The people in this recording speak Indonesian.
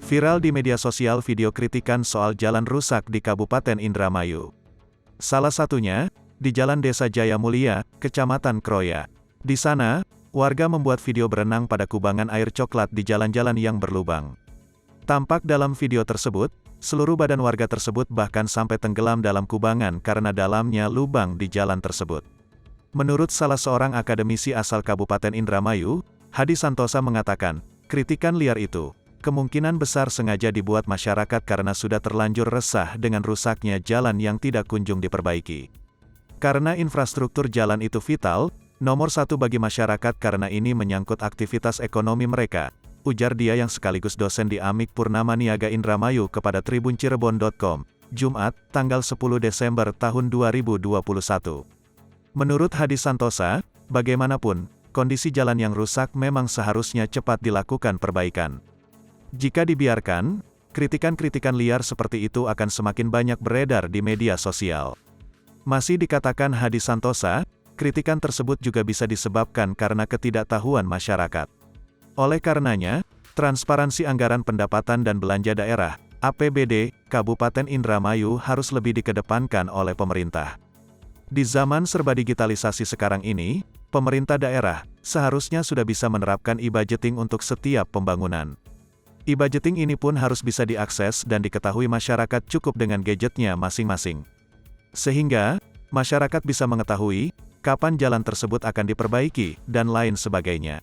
Viral di media sosial video kritikan soal jalan rusak di Kabupaten Indramayu. Salah satunya, di Jalan Desa Jaya Mulia, Kecamatan Kroya. Di sana, warga membuat video berenang pada kubangan air coklat di jalan-jalan yang berlubang. Tampak dalam video tersebut, seluruh badan warga tersebut bahkan sampai tenggelam dalam kubangan karena dalamnya lubang di jalan tersebut. Menurut salah seorang akademisi asal Kabupaten Indramayu, Hadi Santosa mengatakan, kritikan liar itu kemungkinan besar sengaja dibuat masyarakat karena sudah terlanjur resah dengan rusaknya jalan yang tidak kunjung diperbaiki. Karena infrastruktur jalan itu vital, nomor satu bagi masyarakat karena ini menyangkut aktivitas ekonomi mereka, ujar dia yang sekaligus dosen di Amik Purnama Niaga Indramayu kepada tribuncirebon.com, Jumat, tanggal 10 Desember tahun 2021. Menurut Hadi Santosa, bagaimanapun, kondisi jalan yang rusak memang seharusnya cepat dilakukan perbaikan. Jika dibiarkan, kritikan-kritikan liar seperti itu akan semakin banyak beredar di media sosial. Masih dikatakan Hadi Santosa, kritikan tersebut juga bisa disebabkan karena ketidaktahuan masyarakat. Oleh karenanya, transparansi anggaran pendapatan dan belanja daerah, APBD, Kabupaten Indramayu harus lebih dikedepankan oleh pemerintah. Di zaman serba digitalisasi sekarang ini, pemerintah daerah seharusnya sudah bisa menerapkan e-budgeting untuk setiap pembangunan. E-budgeting ini pun harus bisa diakses dan diketahui masyarakat cukup dengan gadgetnya masing-masing. Sehingga, masyarakat bisa mengetahui kapan jalan tersebut akan diperbaiki, dan lain sebagainya.